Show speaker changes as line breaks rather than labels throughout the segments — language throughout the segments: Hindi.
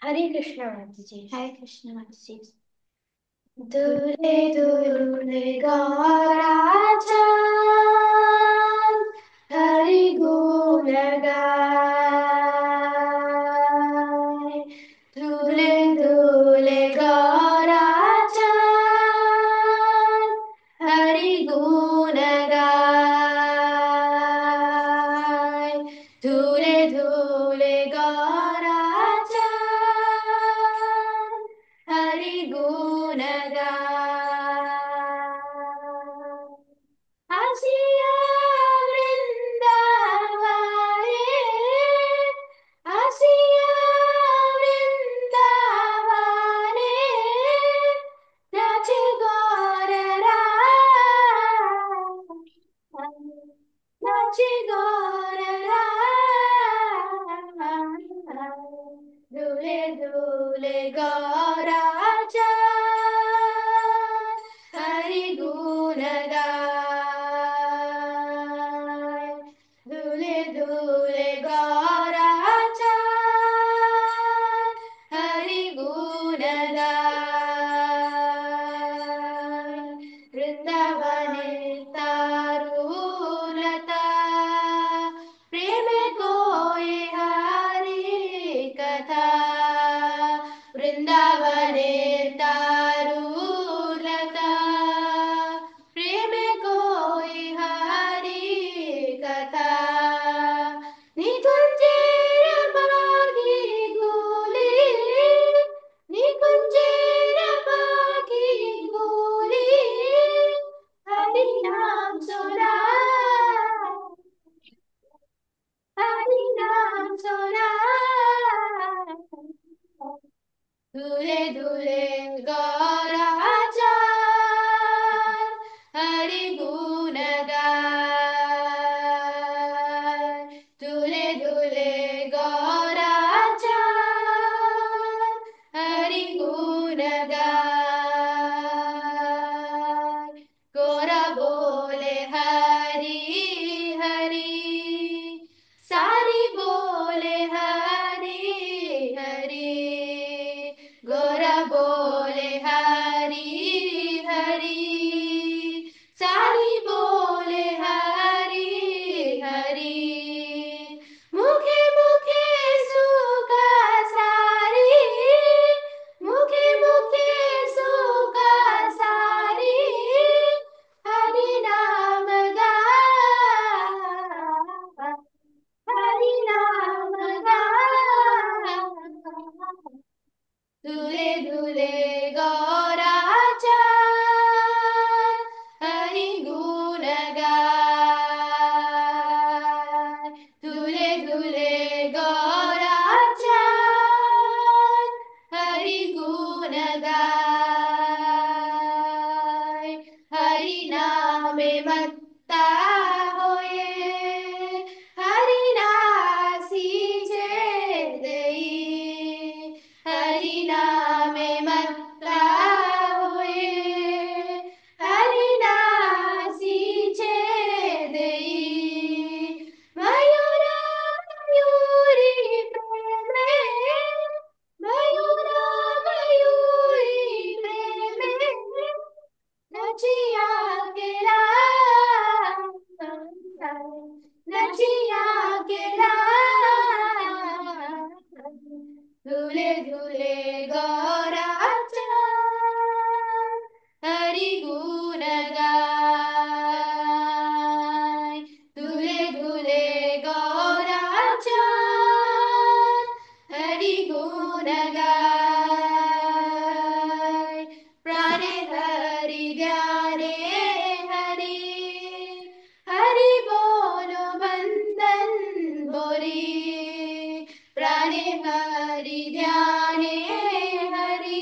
हरे कृष्णा माता जी।
हरे कृष्ण माता जी।
दूल्हे दूल्हे गौरा चांद हरि गुण गाए। दूल्हे दूल्हे गौरा चांद हरि गुण गाए। दूल्हे दूल्हे गौरा चांद हरि गुण गाए। आसिया वृंदावने, आसिया वृंदावने, नाचे गौर राम, नाचे गौर राम। दूल्हे दूल्हे गौरा चांद हरि गुण गाए। दूल्हे दूल्हे गौरा चांद हरि गुण गाए। वृंदावने तारुलता, प्रेम कोई हरि कथा। वृंदावने तारुलता, प्रेम कोई हरि कथा। निकुंजेर मागी गुली, निकुंजेर मागी गुली, हरि नाम सुना, हरि नाम सुना। दूल्हे दूल्हे गौरा चांद हरि गुण गाए। दूल्हे दूल्हे गौरा चांद हरि गुण गाए। गौरा बोले हरि हरि, सारी बोले हरि हरि। गोरा बोले हरि हरि, सारी बोले हरि हरि। मुखे मुखे सुगा सारी, मुखे मुखे सुगा सारी, हरि नाम गाए, हरि नाम गाए। दूल्हे दूल्हे गौरा चांद हरि गुण गाए। दूल्हे दूल्हे गौरा चांद हरि गुण गाए। हरि नामे मत्ता होए, हरि नासी देई। हरि नामे मत्ता हुए, हरि नासी देई। मयूरा मयूरी प्रेमे, मयूरा मयूरी प्रेमे, नचिया के लाल, नचिया के लाल। झूले झूले गौरा चांद हरि गुण गाए। झूले झूले गौरा चांद हरि गुण गाए। प्राणे हरि ध्याने हरि, हरि बोलो बंदन बोरी। प्राणे हरि ध्याने हरि,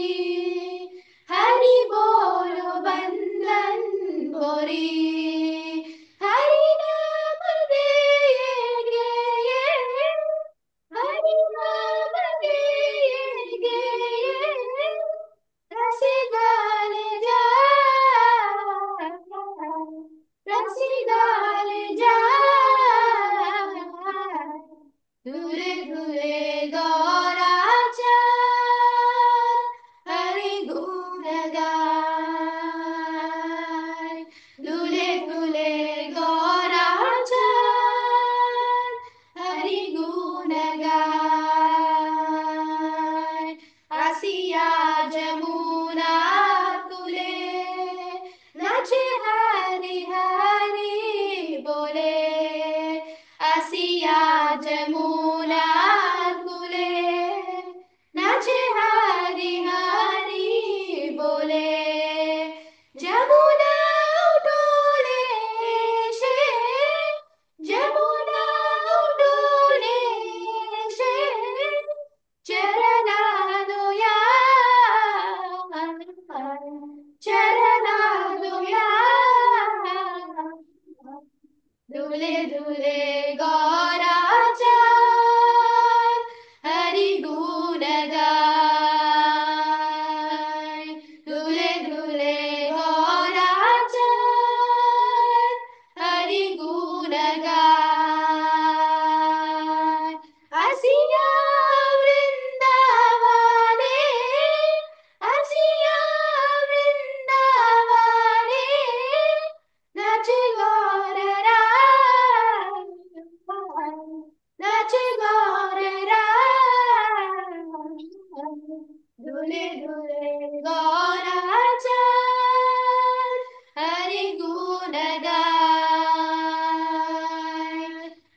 हरि बोलो बंदन बोरी। हरि नाम देंगे, हरि नाम देंगे, रसी गाल जा, रसी गाल जा। दूल्हे दूल्हे गौरा चांद धुले धुले गौराचरण हरि गुण गाय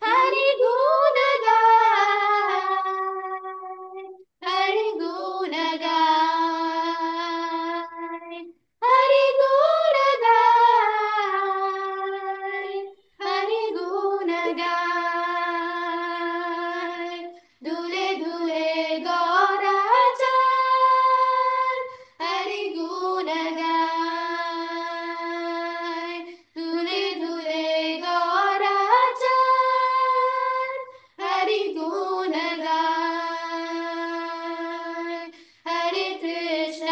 हरि गुण गाय हरि गुण गाय हरि गुण गाय हरि गुण गाय धुले धुले गौराचरण हरि गुण गाय धुले धुले गौराचरण हरि गुण गाय हरे कृष्ण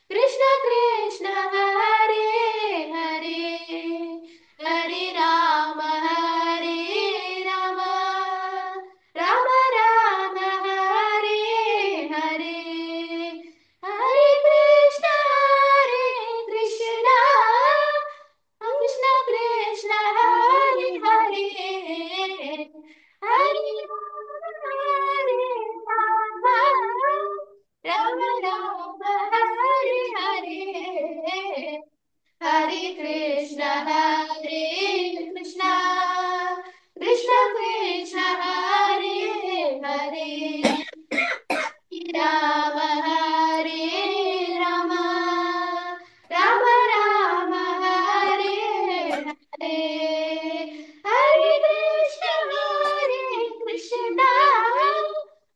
कृष्ण कृष्ण हरे हरे हरे राम राम राम हरे हरे हरे कृष्ण कृष्ण कृष्ण हरे हरे हरे राम राम हरे हरे हरे कृष्ण कृष्ण कृष्ण हरे हरे राम राम राम हरे हरे हरे कृष्ण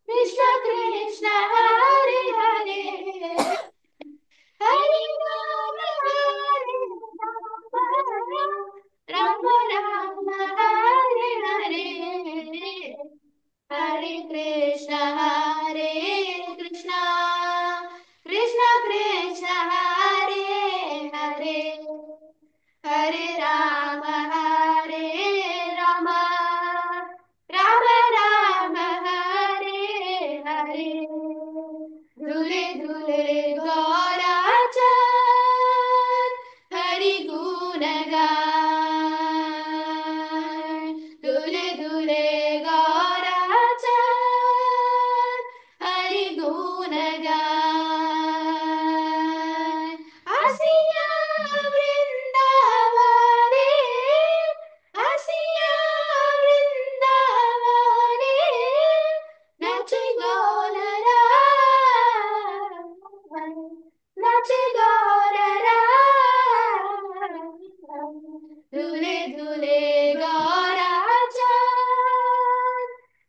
कृष्ण कृष्ण हरे हरे हरे राम राम हरे हरे हरे कृष्ण कृष्ण कृष्ण हरे हरे हरे राम राम राम हरे हरे धुले धुले गौराचरण हरि गुण गाय धुले धुले गौराचरण हरि गुण गाय हसिया वृंदावने हसिया वृंदावने नाचे गौररा नाचे गौररा धुले धुले गौराचरण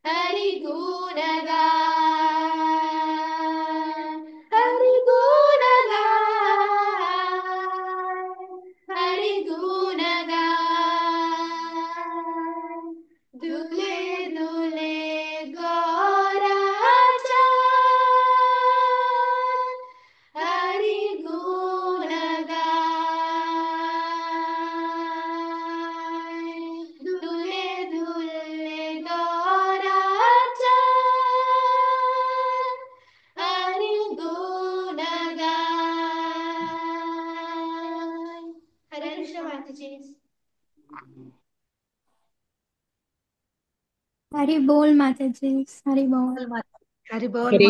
हरि गुण गाय हरि गुण गाय हरि गुण गाय धुले धुले गौराचरण हरि गुण गाय धुले धुले गौराचरण हरि गुण गाय हरे कृष्ण माताजी
हरि बोल माता जी, हरि बोल।
हरि बोल।